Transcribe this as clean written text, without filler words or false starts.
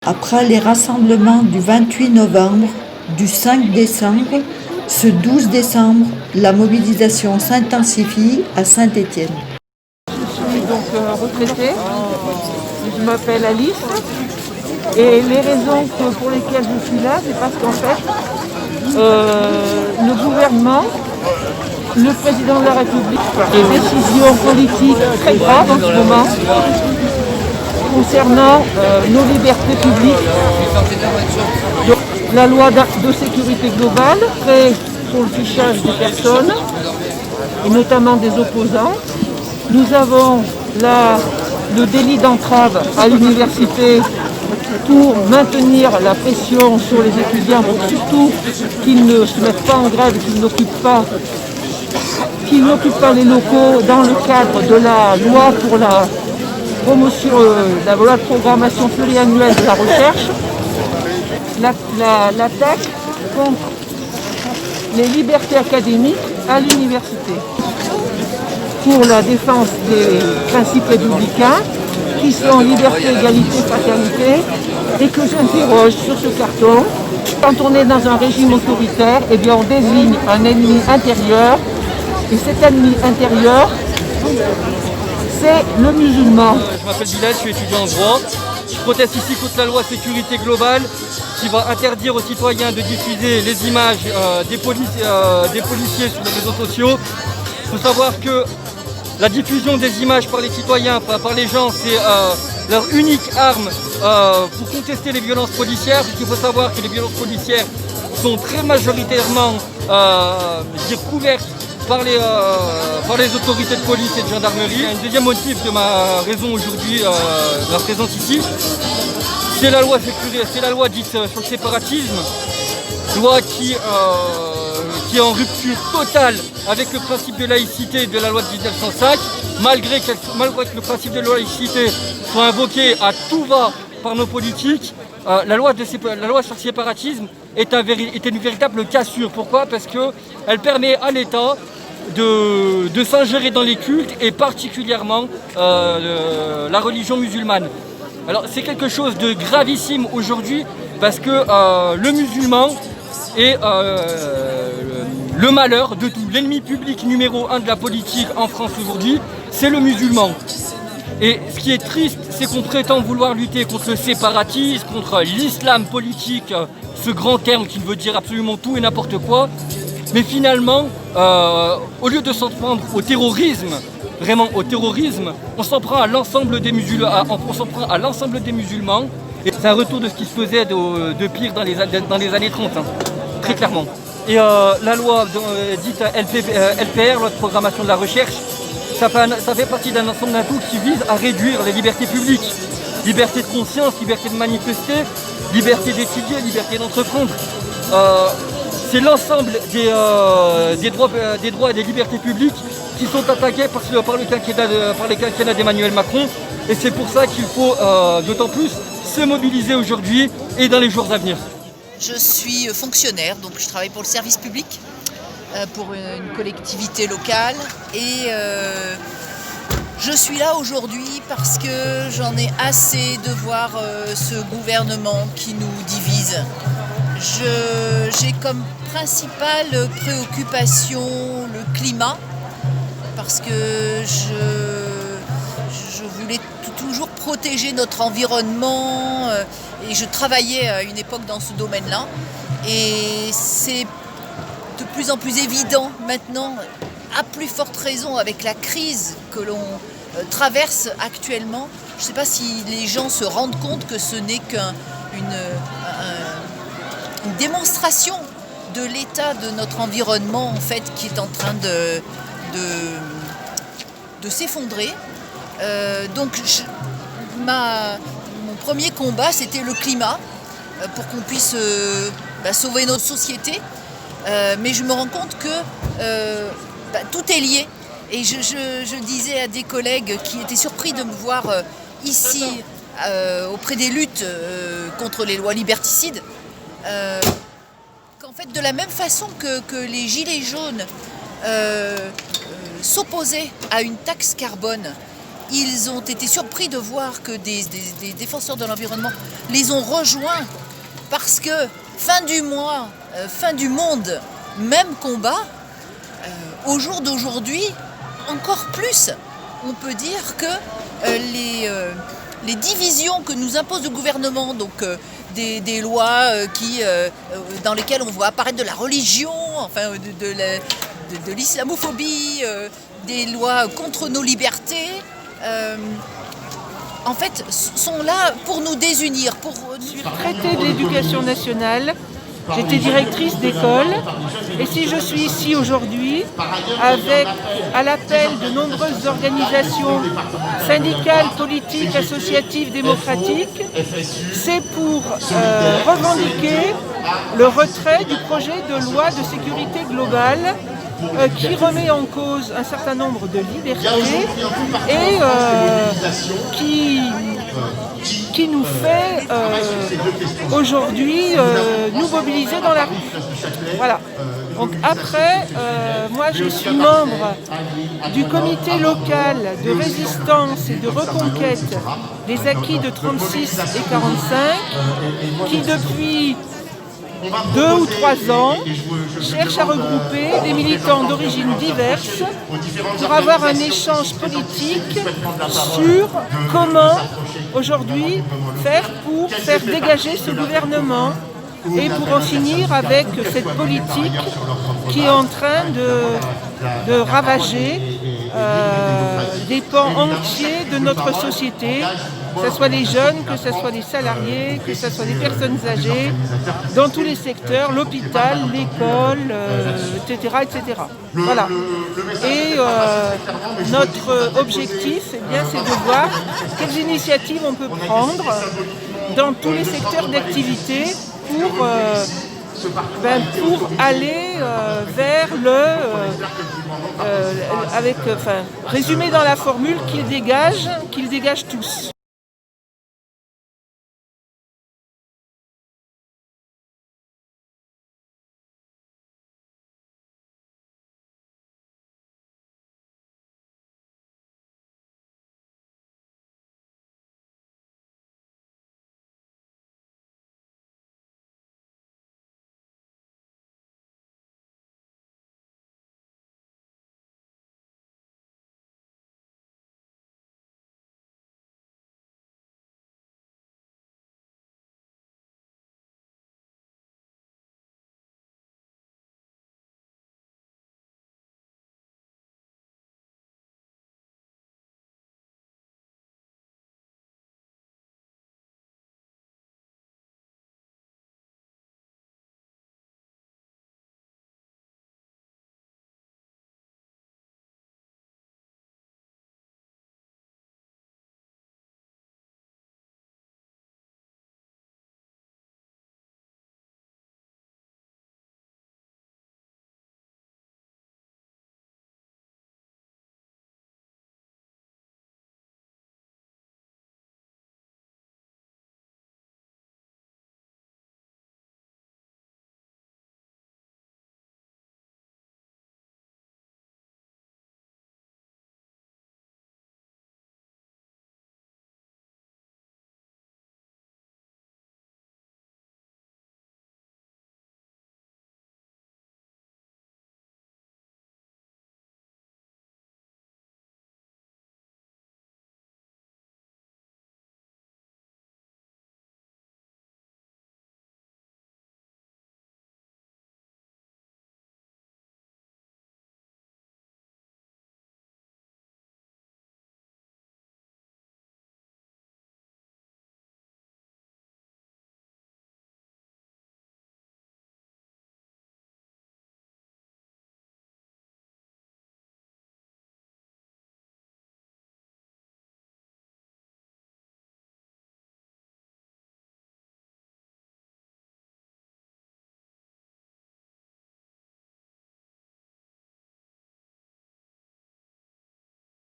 Après les rassemblements du 28 novembre, du 5 décembre, ce 12 décembre, la mobilisation s'intensifie à Saint-Étienne. Je suis donc retraitée, je m'appelle Alice et les raisons pour lesquelles je suis là, c'est parce qu'en fait, le gouvernement, le président de la République, des décisions politiques très graves en ce moment concernant nos libertés publiques. Donc, la loi de sécurité globale créée pour le fichage des personnes, et notamment des opposants. Nous avons le délit d'entrave à l'université pour maintenir la pression sur les étudiants, pour surtout qu'ils ne se mettent pas en grève, qu'ils n'occupent pas les locaux dans le cadre de la loi pour la promotion, la loi de programmation pluriannuelle de la recherche. L'attaque contre les libertés académiques à l'université pour la défense des principes républicains qui sont liberté, égalité, fraternité, et que j'interroge sur ce carton. Quand on est dans un régime autoritaire, eh bien on désigne un ennemi intérieur, et cet ennemi intérieur, c'est le musulman. Je m'appelle Bilal, je suis étudiant en droit. Je proteste ici contre la loi sécurité globale qui va interdire aux citoyens de diffuser les images des policiers sur les réseaux sociaux. Il faut savoir que la diffusion des images par les citoyens, par les gens, c'est leur unique arme pour contester les violences policières. Puisqu'il faut savoir que les violences policières sont très majoritairement couvertes par les autorités de police et de gendarmerie. Un deuxième motif de ma raison aujourd'hui de la présence ici, c'est la loi dite sur le séparatisme, loi qui est en rupture totale avec le principe de laïcité de la loi de 1905, malgré que le principe de laïcité soit invoqué à tout va par nos politiques. La loi sur le séparatisme est une véritable cassure. Pourquoi ? Parce qu'elle permet à l'État de s'ingérer dans les cultes et particulièrement la religion musulmane. Alors c'est quelque chose de gravissime aujourd'hui parce que le musulman est le malheur de tout. L'ennemi public numéro 1 de la politique en France aujourd'hui, c'est le musulman. Et ce qui est triste, c'est qu'on prétend vouloir lutter contre le séparatisme, contre l'islam politique, ce grand terme qui veut dire absolument tout et n'importe quoi. Mais finalement, au lieu de s'en prendre au terrorisme, vraiment au terrorisme, on s'en prend à l'ensemble des musulmans. Et c'est un retour de ce qui se faisait de pire dans les années 30, hein, très clairement. Et la loi dite LPR, loi de programmation de la recherche, ça fait partie d'un ensemble d'atouts qui vise à réduire les libertés publiques. Liberté de conscience, liberté de manifester, liberté d'étudier, liberté d'entreprendre. C'est l'ensemble des droits et des libertés publiques qui sont attaqués par le quinquennat d'Emmanuel Macron. Et c'est pour ça qu'il faut d'autant plus se mobiliser aujourd'hui et dans les jours à venir. Je suis fonctionnaire, donc je travaille pour le service public, pour une collectivité locale. Et je suis là aujourd'hui parce que j'en ai assez de voir ce gouvernement qui nous divise. J'ai comme principale préoccupation le climat, parce que je voulais toujours protéger notre environnement et je travaillais à une époque dans ce domaine-là. Et c'est de plus en plus évident maintenant, à plus forte raison avec la crise que l'on traverse actuellement. Je ne sais pas si les gens se rendent compte que ce n'est qu'une démonstration de l'état de notre environnement en fait, qui est en train de s'effondrer. Donc mon premier combat, c'était le climat, pour qu'on puisse sauver notre société. Mais je me rends compte que tout est lié. Et je disais à des collègues qui étaient surpris de me voir ici auprès des luttes contre les lois liberticides, qu'en fait de la même façon que les gilets jaunes s'opposaient à une taxe carbone ils ont été surpris de voir que des défenseurs de l'environnement les ont rejoints parce que fin du mois, fin du monde, même combat. Au jour d'aujourd'hui, encore plus, on peut dire que les divisions que nous impose le gouvernement, donc des lois dans lesquelles on voit apparaître de la religion, enfin de l'islamophobie, des lois contre nos libertés, en fait, sont là pour nous désunir. Je suis retraitée de l'éducation nationale, j'étais directrice d'école, et si je suis ici aujourd'hui, à l'appel de nombreuses organisations syndicales, politiques, associatives, démocratiques, c'est pour revendiquer le retrait du projet de loi de sécurité globale qui remet en cause un certain nombre de libertés et qui nous fait aujourd'hui nous mobiliser dans la rue. Voilà. Donc après, moi je suis membre du comité local de résistance et de reconquête des acquis de 36 et 45 qui depuis 2 ou 3 ans cherche à regrouper des militants d'origines diverses pour avoir un échange politique sur comment aujourd'hui faire pour faire dégager ce gouvernement et pour en finir avec cette politique qui est en train de ravager des pans entiers de notre société, que ce soit les jeunes, que ce soit les salariés, que ce soit les personnes âgées, dans tous les secteurs, l'hôpital, l'école, etc., etc. Voilà. Et notre objectif, c'est de voir quelles initiatives on peut prendre dans tous les secteurs d'activité pour aller vers résumé dans la formule qu'ils dégagent tous.